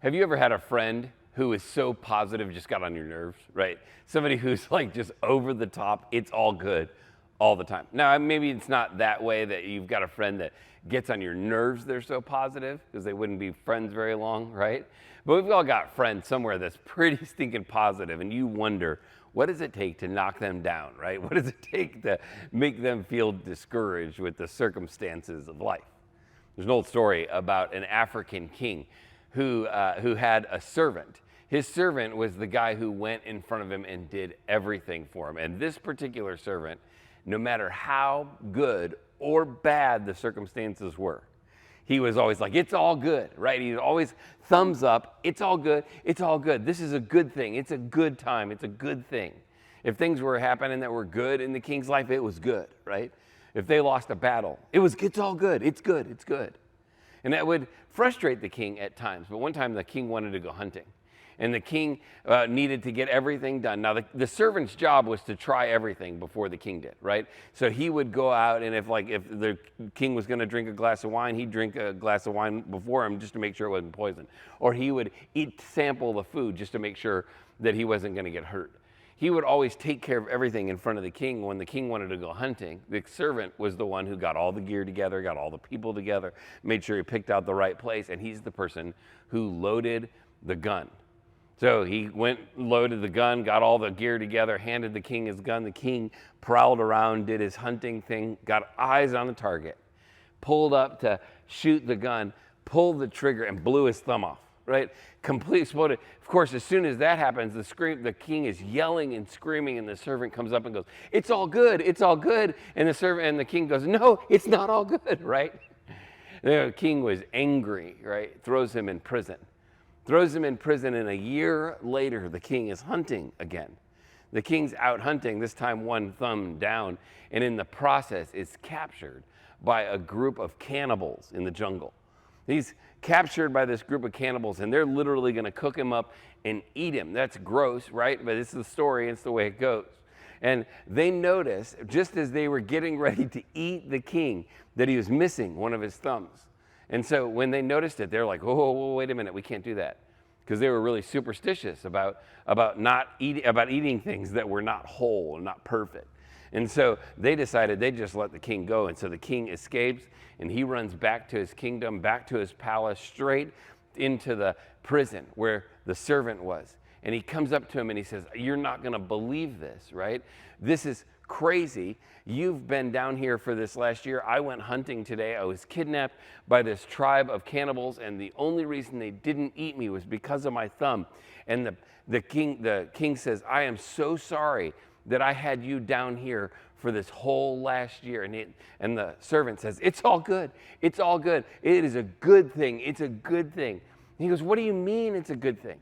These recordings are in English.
Have you ever had a friend who is so positive, just got on your nerves, right? Somebody who's like just over the top, it's all good all the time. Now, maybe it's not that way that you've got a friend that gets on your nerves, they're so positive, because they wouldn't be friends very long, right? But we've all got friends somewhere that's pretty stinking positive, and you wonder, what does it take to knock them down, right? What does it take to make them feel discouraged with the circumstances of life? There's an old story about an African king who had a servant. His servant was the guy who went in front of him and did everything for him. And this particular servant, no matter how good or bad the circumstances were, he was always like, it's all good, right? He's always thumbs up, it's all good, it's all good. This is a good thing, it's a good time, it's a good thing. If things were happening that were good in the king's life, it was good, right? If they lost a battle, it's all good, it's good, it's good. And that would frustrate the king at times. But one time the king wanted to go hunting. And the king needed to get everything done. Now, the servant's job was to try everything before the king did, right? So he would go out, and if the king was going to drink a glass of wine, he'd drink a glass of wine before him just to make sure it wasn't poison. Or he would sample the food just to make sure that he wasn't going to get hurt. He would always take care of everything in front of the king. When the king wanted to go hunting, the servant was the one who got all the gear together, got all the people together, made sure he picked out the right place, and he's the person who loaded the gun. So he went, loaded the gun, got all the gear together, handed the king his gun. The king prowled around, did his hunting thing, got eyes on the target, pulled up to shoot the gun, pulled the trigger, and blew his thumb off, right? Completely exploded. Of course, as soon as that happens, the king is yelling and screaming, and the servant comes up and goes, it's all good, it's all good. And the king goes, no, it's not all good, right? The king was angry, right? Throws him in prison. And a year later, the king is hunting again. The king's out hunting, this time one thumb down, and in the process is captured by a group of cannibals in the jungle. He's captured by this group of cannibals, and they're literally going to cook him up and eat him. That's gross, right? But it's the story, it's the way it goes. And they notice, just as they were getting ready to eat the king, that he was missing one of his thumbs. And so when they noticed it, they're like, oh, wait a minute, we can't do that. Because they were really superstitious about eating things that were not whole and not perfect. And so they decided they'd just let the king go. And so the king escapes, and he runs back to his kingdom, back to his palace, straight into the prison where the servant was. And he comes up to him and he says, you're not going to believe this, right? This is crazy. You've been down here for this last year. I went hunting today. I was kidnapped by this tribe of cannibals, and the only reason they didn't eat me was because of my thumb. And the king says, I am so sorry that I had you down here for this whole last year. And the servant says, it's all good. It's all good. It is a good thing. It's a good thing. And he goes, what do you mean it's a good thing?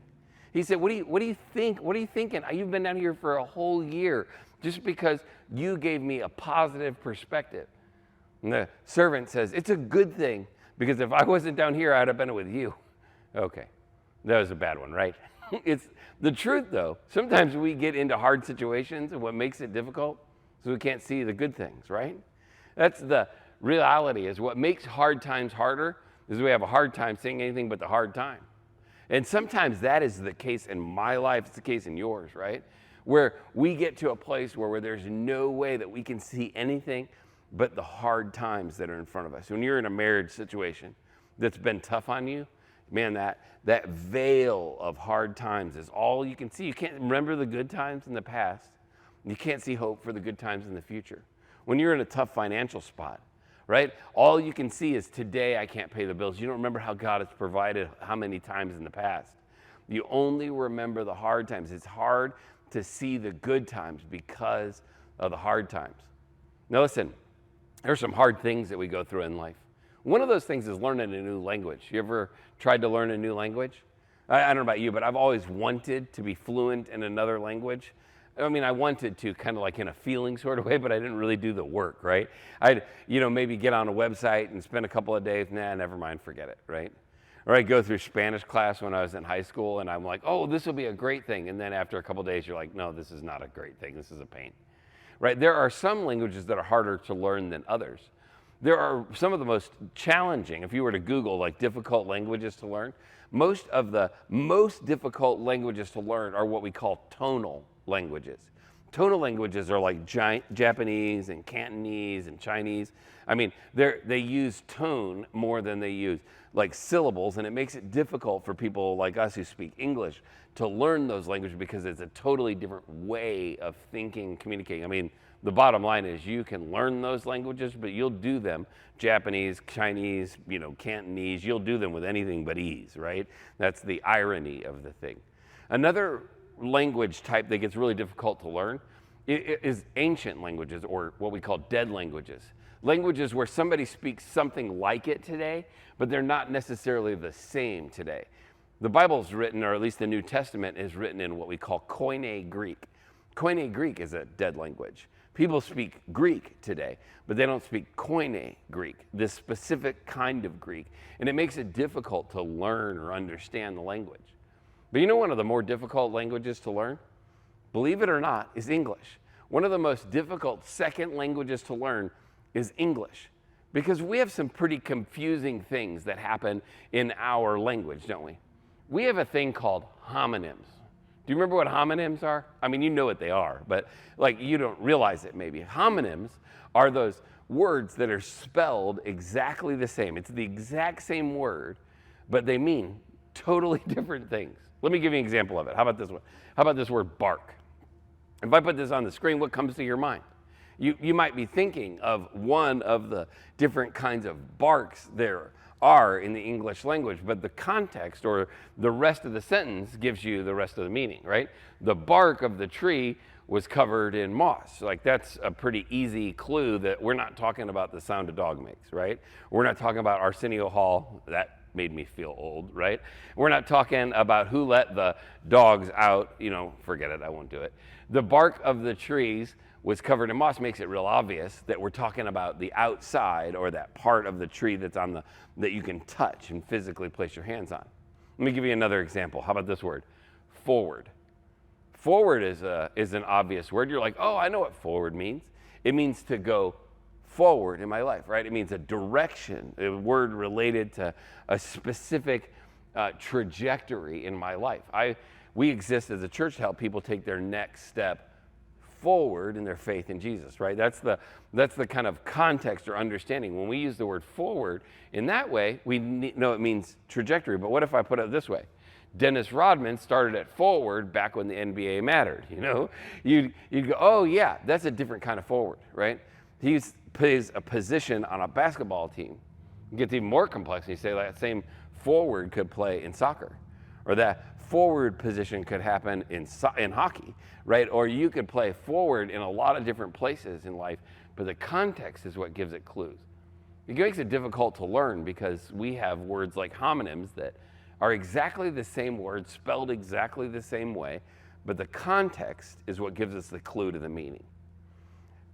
He said, what do you think? What are you thinking? You've been down here for a whole year just because you gave me a positive perspective. And the servant says, it's a good thing, because if I wasn't down here, I'd have been with you. Okay, that was a bad one, right? It's the truth, though. Sometimes we get into hard situations, and what makes it difficult is we can't see the good things, right? That's the reality. Is what makes hard times harder is we have a hard time seeing anything but the hard time. And sometimes that is the case in my life. It's the case in yours, right? Where we get to a place where there's no way that we can see anything but the hard times that are in front of us. When you're in a marriage situation that's been tough on you, man, that veil of hard times is all you can see. You can't remember the good times in the past. You can't see hope for the good times in the future. When you're in a tough financial spot, right? All you can see is today I can't pay the bills. You don't remember how God has provided how many times in the past. You only remember the hard times. It's hard to see the good times because of the hard times. Now listen, there's some hard things that we go through in life. One of those things is learning a new language. You ever tried to learn a new language? I don't know about you, but I've always wanted to be fluent in another language. I mean, I wanted to kind of like in a feeling sort of way, but I didn't really do the work, right? I'd, maybe get on a website and spend a couple of days, never mind, forget it, right? Or I'd go through Spanish class when I was in high school, and I'm like, oh, this will be a great thing. And then after a couple of days, you're like, no, this is not a great thing. This is a pain, right? There are some languages that are harder to learn than others. There are some of the most challenging, if you were to Google like difficult languages to learn, most of the most difficult languages to learn are what we call tonal languages. Tonal languages are like Japanese and Cantonese and Chinese. I mean, they use tone more than they use like syllables, and it makes it difficult for people like us who speak English to learn those languages because it's a totally different way of thinking, communicating. I mean, the bottom line is you can learn those languages, but you'll do them, Japanese, Chinese, Cantonese, you'll do them with anything but ease, right? That's the irony of the thing. Another language type that gets really difficult to learn is ancient languages, or what we call dead languages. Languages where somebody speaks something like it today, but they're not necessarily the same today. The Bible's written, or at least the New Testament is written in what we call Koine Greek. Koine Greek is a dead language. People speak Greek today, but they don't speak Koine Greek, this specific kind of Greek, and it makes it difficult to learn or understand the language. But one of the more difficult languages to learn, believe it or not, is English. One of the most difficult second languages to learn is English, because we have some pretty confusing things that happen in our language, don't we? We have a thing called homonyms. Do you remember what homonyms are? I mean, you know what they are, but you don't realize it maybe. Homonyms are those words that are spelled exactly the same. It's the exact same word, but they mean totally different things. Let me give you an example of it. How about this one? How about this word bark? If I put this on the screen, what comes to your mind? You might be thinking of one of the different kinds of barks there are in the English language, but the context or the rest of the sentence gives you the rest of the meaning, right? The bark of the tree was covered in moss. That's a pretty easy clue that we're not talking about the sound a dog makes, right? We're not talking about Arsenio Hall. That made me feel old, right? We're not talking about who let the dogs out. Forget it, I won't do it. The bark of the trees was covered in moss makes it real obvious that we're talking about the outside, or that part of the tree that's that you can touch and physically place your hands on. Let me give you another example. How about this word? Forward. Forward is an obvious word. You're like, oh, I know what forward means. It means to go forward in my life, right? It means a direction, a word related to a specific trajectory in my life. We exist as a church to help people take their next step forward in their faith in Jesus, right? That's the kind of context or understanding. When we use the word forward in that way, we know it means trajectory. But what if I put it this way? Dennis Rodman started at forward back when the NBA mattered, You'd go, oh yeah, that's a different kind of forward, right? He plays a position on a basketball team. It gets even more complex. You say that same forward could play in soccer, or that forward position could happen in hockey, right? Or you could play forward in a lot of different places in life, but the context is what gives it clues. It makes it difficult to learn because we have words like homonyms that are exactly the same word, spelled exactly the same way, but the context is what gives us the clue to the meaning.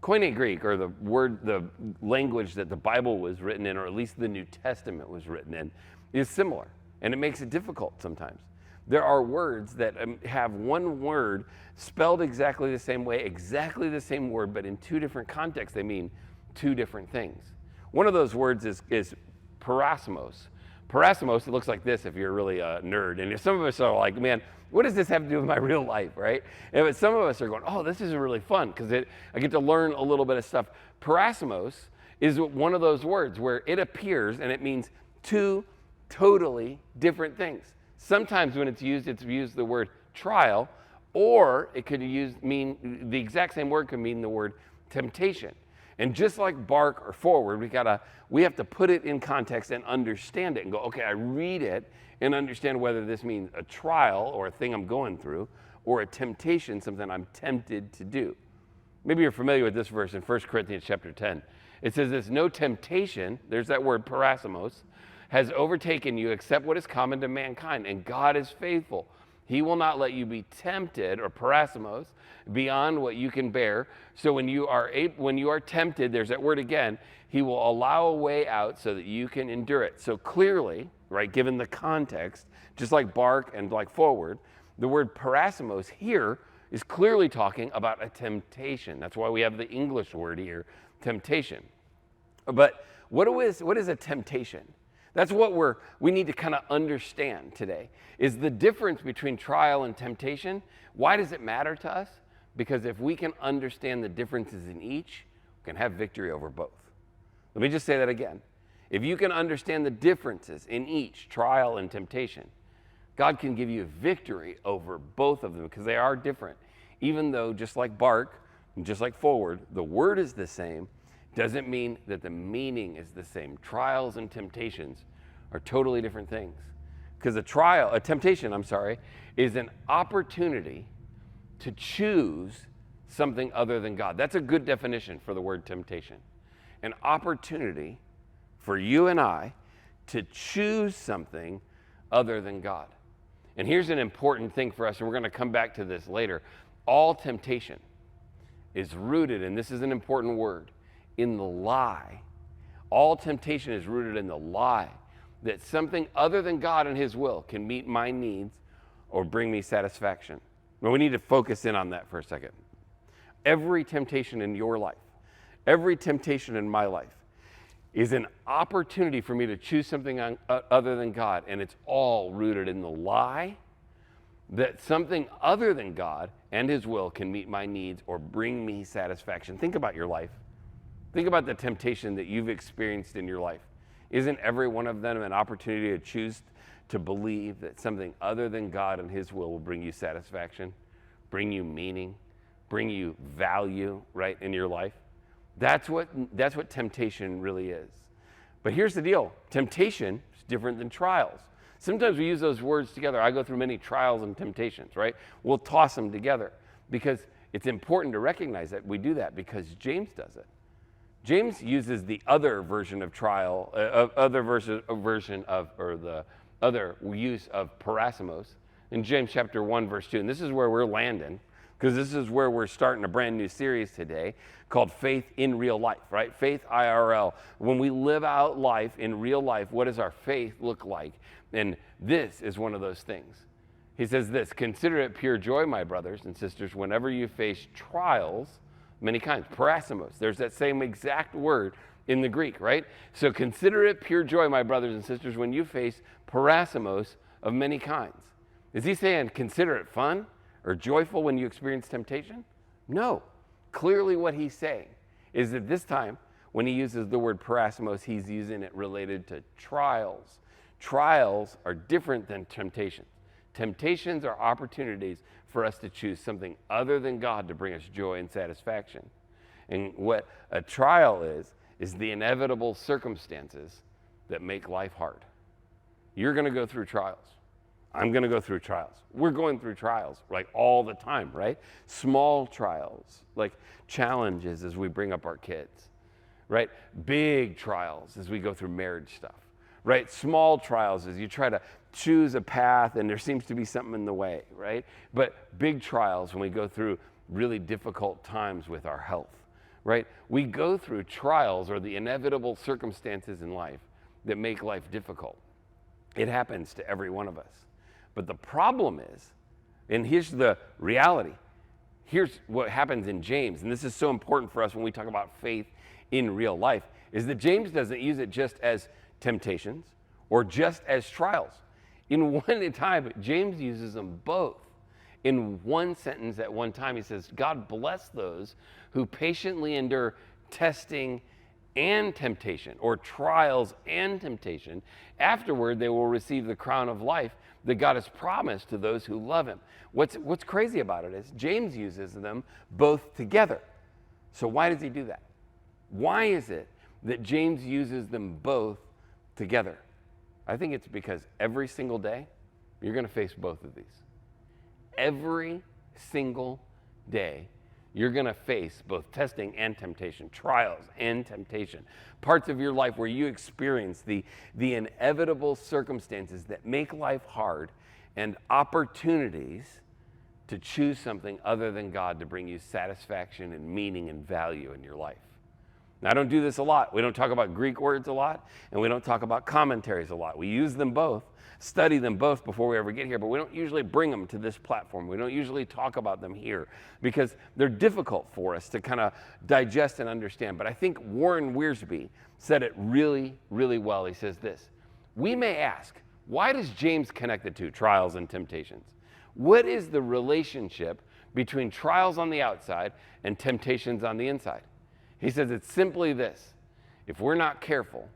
Koine Greek, or the language that the Bible was written in, or at least the New Testament was written in, is similar, and it makes it difficult sometimes. There are words that have one word spelled exactly the same way, exactly the same word, but in two different contexts, they mean two different things. One of those words is parasmos. Parasmos, it looks like this if you're really a nerd. And if some of us are like, man, what does this have to do with my real life, right? And some of us are going, oh, this is really fun because I get to learn a little bit of stuff. Parasmos is one of those words where it appears and it means two totally different things. Sometimes when it's used the word trial, or it could mean the exact same word could mean the word temptation. And just like bark or forward, we have to put it in context and understand it and go, okay, I read it and understand whether this means a trial or a thing I'm going through, or a temptation, something I'm tempted to do. Maybe you're familiar with this verse in 1 Corinthians chapter 10. It says this, no temptation, there's that word parasmos, has overtaken you except what is common to mankind, and God is faithful. He will not let you be tempted, or parasmos, beyond what you can bear. So when you are tempted, there's that word again, he will allow a way out so that you can endure it. So clearly, right, given the context, just like bark and like forward, the word parasmos here is clearly talking about a temptation. That's why we have the English word here, temptation. But what is a temptation? That's what we need to kind of understand today, is the difference between trial and temptation. Why does it matter to us? Because if we can understand the differences in each, we can have victory over both. Let me just say that again. If you can understand the differences in each, trial and temptation, God can give you victory over both of them because they are different. Even though, just like bark and just like forward, the word is the same, doesn't mean that the meaning is the same. Trials and temptations are totally different things. Because a temptation, is an opportunity to choose something other than God. That's a good definition for the word temptation. An opportunity for you and I to choose something other than God. And here's an important thing for us, and we're going to come back to this later. All temptation is rooted, and this is an important word, in the lie. All temptation is rooted in the lie that something other than God and his will can meet my needs or bring me satisfaction. Well, we need to focus in on that for a second. Every temptation in your life, every temptation in my life is an opportunity for me to choose something other than God, and it's all rooted in the lie that something other than God and his will can meet my needs or bring me satisfaction. Think about your life. Think about the temptation that you've experienced in your life. Isn't every one of them an opportunity to choose to believe that something other than God and his will bring you satisfaction, bring you meaning, bring you value, right, in your life? That's what temptation really is. But here's the deal. Temptation is different than trials. Sometimes we use those words together. I go through many trials and temptations, right? We'll toss them together because it's important to recognize that we do that because James does it. James uses the other version of trial, the other use of parasmos in James chapter 1, verse 2. And this is where we're landing, because this is where we're starting a brand new series today called Faith in Real Life, right? Faith IRL. When we live out life in real life, what does our faith look like? And this is one of those things. He says this: consider it pure joy, my brothers and sisters, whenever you face trials, many kinds. Parasmos. There's that same exact word in the Greek, right? So consider it pure joy, my brothers and sisters, when you face parasmos of many kinds. Is he saying consider it fun or joyful when you experience temptation? No. Clearly what he's saying is that this time, when he uses the word parasmos, he's using it related to trials. Trials are different than temptations. Temptations are opportunities for us to choose something other than God to bring us joy and satisfaction. And what a trial is the inevitable circumstances that make life hard. You're going to go through trials. I'm going to go through trials. We're going through trials like all the time, right? Small trials, like challenges as we bring up our kids, right? Big trials as we go through marriage stuff, right? Small trials as you try to choose a path and there seems to be something in the way, right? But big trials when we go through really difficult times with our health, right? We go through trials or the inevitable circumstances in life that make life difficult. It happens to every one of us. But the problem is, and here's the reality, here's what happens in James, and this is so important for us when we talk about faith in real life, is that James doesn't use it just as temptations or just as trials. In one time, James uses them both. In one sentence at one time, he says, God bless those who patiently endure testing and temptation, or trials and temptation. Afterward, they will receive the crown of life that God has promised to those who love him. What's crazy about it is James uses them both together. So why does he do that? Why is it that James uses them both together? I think it's because every single day, you're going to face both of these. Every single day, you're going to face both testing and temptation, trials and temptation, parts of your life where you experience the inevitable circumstances that make life hard and opportunities to choose something other than God to bring you satisfaction and meaning and value in your life. Now, I don't do this a lot. We don't talk about Greek words a lot, and we don't talk about commentaries a lot. We use them both, study them both before we ever get here, but we don't usually bring them to this platform. We don't usually talk about them here because they're difficult for us to kind of digest and understand. But I think Warren Wiersbe said it really, really well. He says this: we may ask, why does James connect the two, trials and temptations? What is the relationship between trials on the outside and temptations on the inside? He says it's simply this: if we're not careful,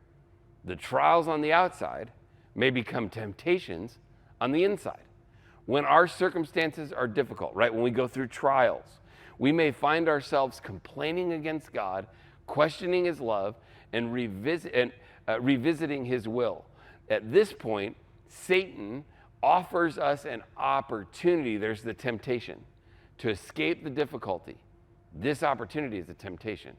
the trials on the outside may become temptations on the inside. When our circumstances are difficult, right, when we go through trials, we may find ourselves complaining against God, questioning his love, and revisiting his will. At this point, Satan offers us an opportunity. There's the temptation to escape the difficulty. This opportunity is a temptation.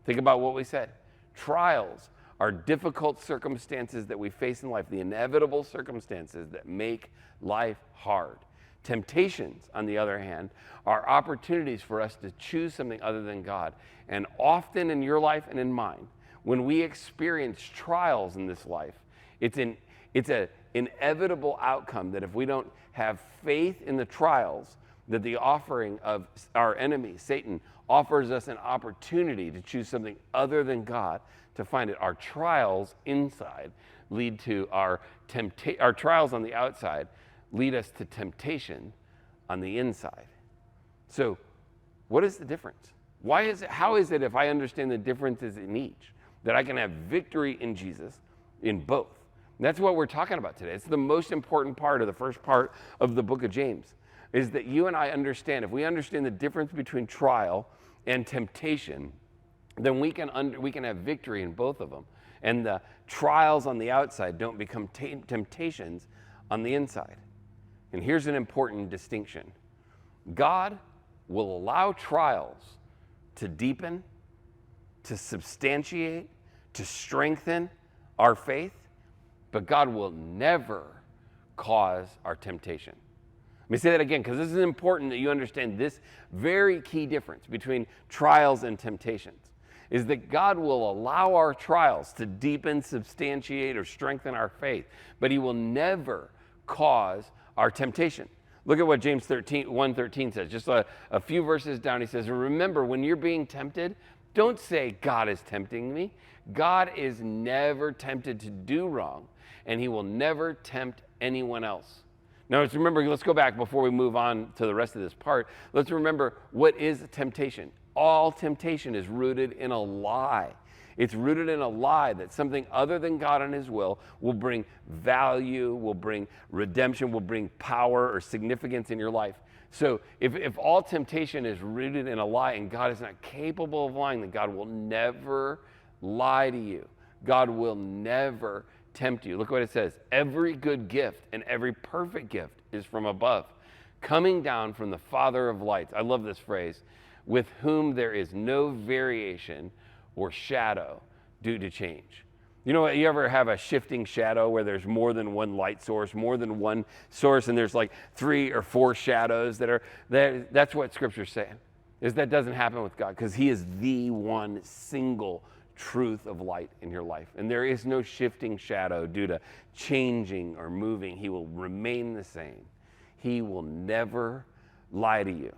Think about what we said. Trials are difficult circumstances that we face in life, the inevitable circumstances that make life hard. Temptations, on the other hand, are opportunities for us to choose something other than God. And often in your life and in mine, when we experience trials in this life, it's an inevitable outcome that if we don't have faith in the trials, that the offering of our enemy, Satan, offers us an opportunity to choose something other than God to find it. Our trials inside lead to our trials on the outside lead us to temptation on the inside. So what is the difference? How is it, if I understand the differences in each, that I can have victory in Jesus in both? And that's what we're talking about today. It's the most important part of the first part of the book of James, is that you and I understand, if we understand the difference between trial and temptation, then we can have victory in both of them. And the trials on the outside don't become temptations on the inside. And here's an important distinction. God will allow trials to deepen, to substantiate, to strengthen our faith, but God will never cause our temptation. Let me say that again, because this is important that you understand this very key difference between trials and temptations, is that God will allow our trials to deepen, substantiate, or strengthen our faith, but he will never cause our temptation. Look at what James 1:13 says. Just a few verses down, he says, remember, when you're being tempted, don't say, God is tempting me. God is never tempted to do wrong, and he will never tempt anyone else. Now, let's go back before we move on to the rest of this part. Let's remember, what is temptation? All temptation is rooted in a lie. It's rooted in a lie that something other than God and his will bring value, will bring redemption, will bring power or significance in your life. So if all temptation is rooted in a lie and God is not capable of lying, then God will never lie to you. God will never tempt you. Look what it says. Every good gift and every perfect gift is from above, coming down from the Father of lights. I love this phrase. With whom there is no variation or shadow due to change. You know what? You ever have a shifting shadow where there's more than one light source, more than one source, and there's like 3 or 4 shadows that are there? That's what Scripture's saying. Is that doesn't happen with God, because he is the one single truth of light in your life. And there is no shifting shadow due to changing or moving. He will remain the same. He will never lie to you.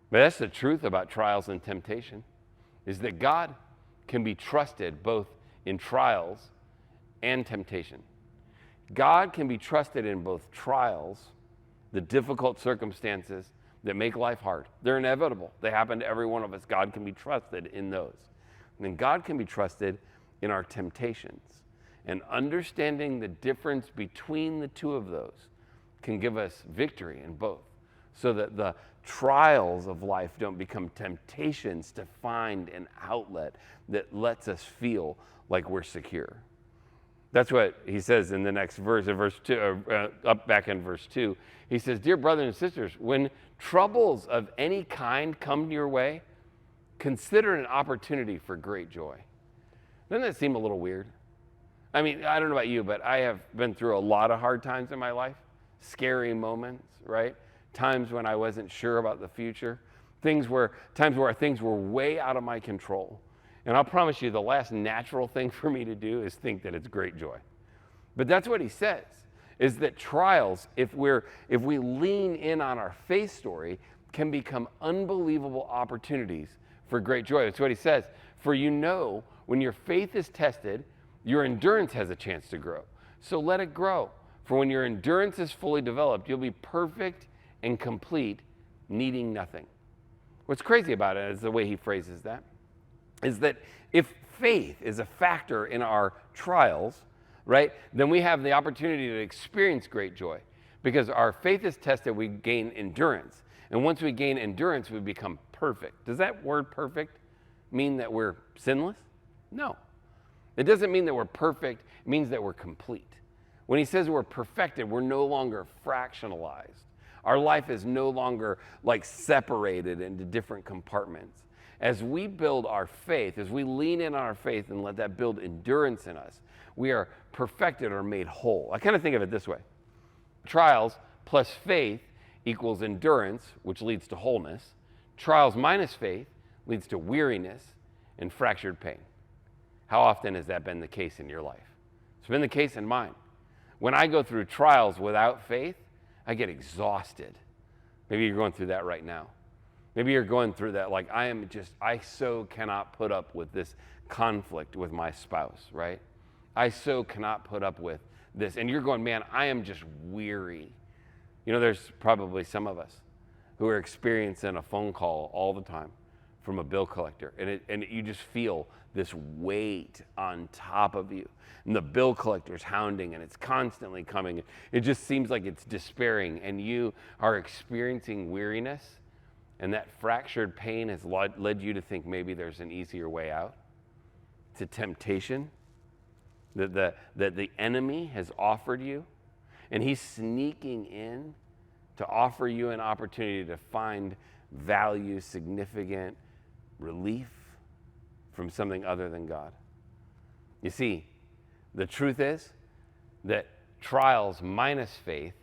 But that's the truth about trials and temptation, is that God can be trusted both in trials and temptation. God can be trusted in both trials, the difficult circumstances that make life hard. They're inevitable. They happen to every one of us. God can be trusted in those. And then God can be trusted in our temptations. And understanding the difference between the two of those can give us victory in both, so that the trials of life don't become temptations to find an outlet that lets us feel like we're secure. That's what he says in the next verse, verse 2, back in verse 2. He says, dear brothers and sisters, when troubles of any kind come your way, consider it an opportunity for great joy. Doesn't that seem a little weird? I mean, I don't know about you, but I have been through a lot of hard times in my life, scary moments, right? Times when I wasn't sure about the future, times where things were way out of my control. And I'll promise you the last natural thing for me to do is think that it's great joy. But that's what he says, is that trials, if we lean in on our faith story, can become unbelievable opportunities for great joy. That's what he says. For you know, when your faith is tested, your endurance has a chance to grow. So let it grow. For when your endurance is fully developed, you'll be perfect and complete, needing nothing. What's crazy about it is the way he phrases that, is that if faith is a factor in our trials, right, then we have the opportunity to experience great joy. Because our faith is tested, we gain endurance. And once we gain endurance, we become perfect. Does that word perfect mean that we're sinless? No. It doesn't mean that we're perfect. It means that we're complete. When he says we're perfected, we're no longer fractionalized. Our life is no longer like separated into different compartments. As we build our faith, as we lean in on our faith and let that build endurance in us, we are perfected or made whole. I kind of think of it this way. Trials plus faith equals endurance, which leads to wholeness. Trials minus faith leads to weariness and fractured pain. How often has that been the case in your life? It's been the case in mine. When I go through trials without faith, I get exhausted. Maybe you're going through that right now. Maybe you're going through that like I so cannot put up with this conflict with my spouse, right? I so cannot put up with this. And you're going, man, I am just weary. You know, there's probably some of us who are experiencing a phone call all the time from a bill collector. And you just feel this weight on top of you. And the bill collector's hounding and it's constantly coming. It just seems like it's despairing and you are experiencing weariness. And that fractured pain has led you to think maybe there's an easier way out. It's a temptation that the enemy has offered you. And he's sneaking in to offer you an opportunity to find value, significant relief from something other than God. You see, the truth is that trials minus faith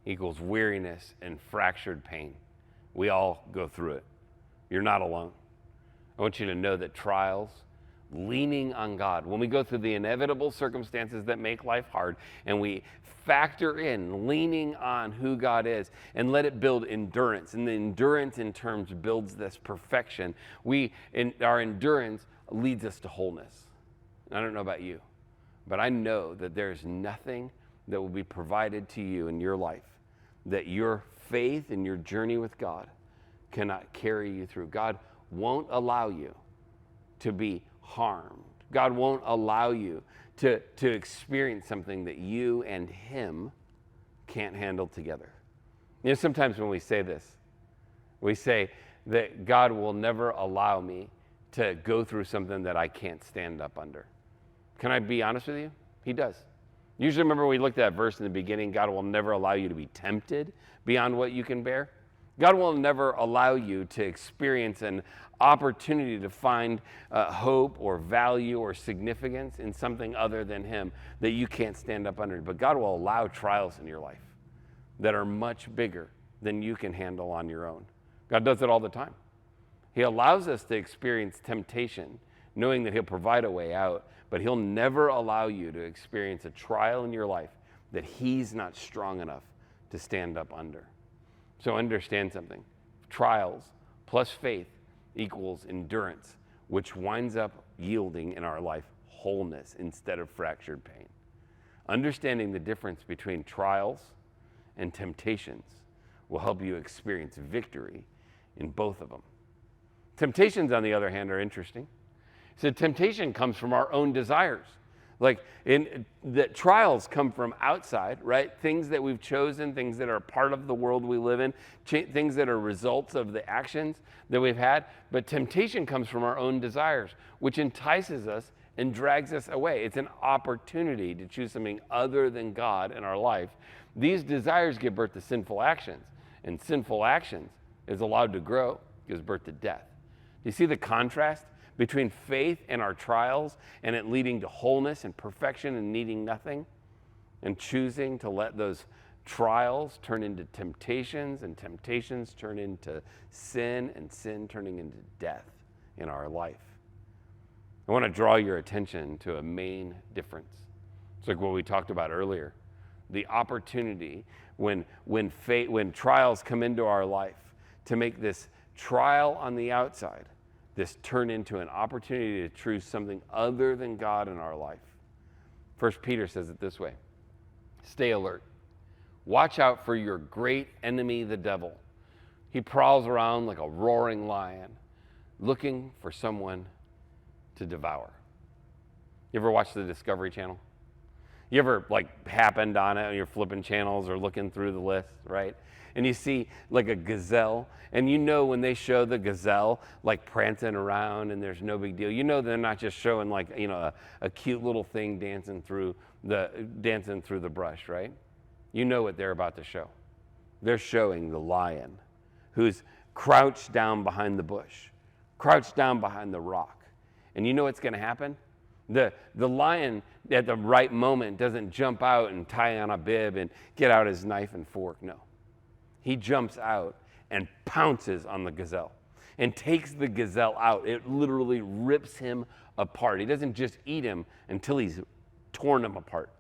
equals weariness and fractured pain. We all go through it. You're not alone. I want you to know that trials, leaning on God, when we go through the inevitable circumstances that make life hard and we factor in leaning on who God is and let it build endurance, and the endurance in terms builds this perfection, our endurance leads us to wholeness. I don't know about you, but I know that there's nothing that will be provided to you in your life that your faith and your journey with God cannot carry you through. God won't allow you to be harmed. God won't allow you to experience something that you and him can't handle together. You know, sometimes when we say this, we say that God will never allow me to go through something that I can't stand up under. Can I be honest with you? He does. Usually, remember we looked at that verse in the beginning, God will never allow you to be tempted beyond what you can bear. God will never allow you to experience an opportunity to find hope or value or significance in something other than him that you can't stand up under. But God will allow trials in your life that are much bigger than you can handle on your own. God does it all the time. He allows us to experience temptation, knowing that he'll provide a way out, but he'll never allow you to experience a trial in your life that he's not strong enough to stand up under. So understand something. Trials plus faith equals endurance, which winds up yielding in our life wholeness instead of fractured pain. Understanding the difference between trials and temptations will help you experience victory in both of them. Temptations, on the other hand, are interesting. So temptation comes from our own desires. Like the trials come from outside, right? Things that we've chosen, things that are part of the world we live in, things that are results of the actions that we've had. But temptation comes from our own desires, which entices us and drags us away. It's an opportunity to choose something other than God in our life. These desires give birth to sinful actions, and sinful actions is allowed to grow, gives birth to death. Do you see the contrast between faith and our trials and it leading to wholeness and perfection and needing nothing, and choosing to let those trials turn into temptations and temptations turn into sin and sin turning into death in our life? I want to draw your attention to a main difference. It's like what we talked about earlier. The opportunity when trials come into our life to make this trial on the outside, this turn into an opportunity to choose something other than God in our life. 1 Peter says it this way: stay alert. Watch out for your great enemy, the devil. He prowls around like a roaring lion, looking for someone to devour. You ever watch the Discovery Channel? You ever happened on it and you're flipping channels or looking through the list, right? And you see like a gazelle, and you know when they show the gazelle prancing around and there's no big deal, you know they're not just showing a cute little thing dancing through the brush, right? You know what they're about to show. They're showing the lion who's crouched down behind the bush, crouched down behind the rock. And you know what's going to happen? The lion at the right moment doesn't jump out and tie on a bib and get out his knife and fork. No. He jumps out and pounces on the gazelle and takes the gazelle out. It literally rips him apart. He doesn't just eat him until he's torn him apart.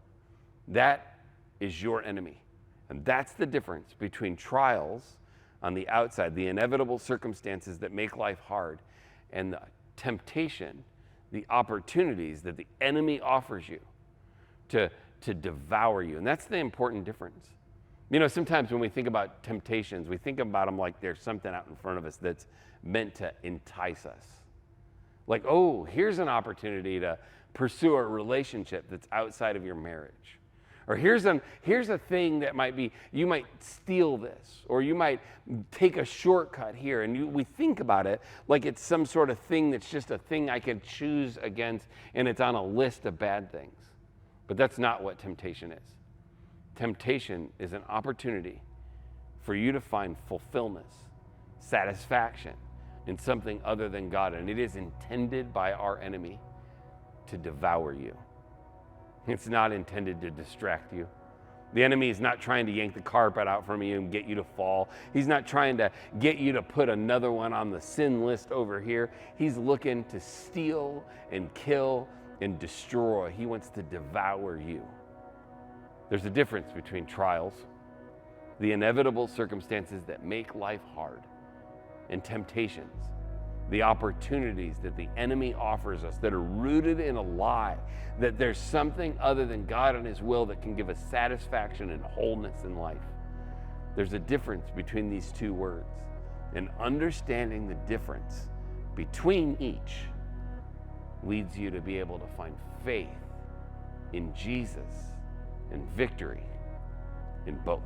That is your enemy. And that's the difference between trials on the outside, the inevitable circumstances that make life hard, and the temptation, the opportunities that the enemy offers you to devour you. And that's the important difference. You know, sometimes when we think about temptations, we think about them like there's something out in front of us that's meant to entice us. Like, oh, here's an opportunity to pursue a relationship that's outside of your marriage. Or here's a thing that might be, you might steal this, or you might take a shortcut here. And we think about it like it's some sort of thing that's just a thing I can choose against, and it's on a list of bad things. But that's not what temptation is. Temptation is an opportunity for you to find fulfillment, satisfaction in something other than God. And it is intended by our enemy to devour you. It's not intended to distract you. The enemy is not trying to yank the carpet out from you and get you to fall. He's not trying to get you to put another one on the sin list over here. He's looking to steal and kill and destroy. He wants to devour you. There's a difference between trials, the inevitable circumstances that make life hard, and temptations, the opportunities that the enemy offers us that are rooted in a lie, that there's something other than God and His will that can give us satisfaction and wholeness in life. There's a difference between these two words, and understanding the difference between each leads you to be able to find faith in Jesus and victory in both.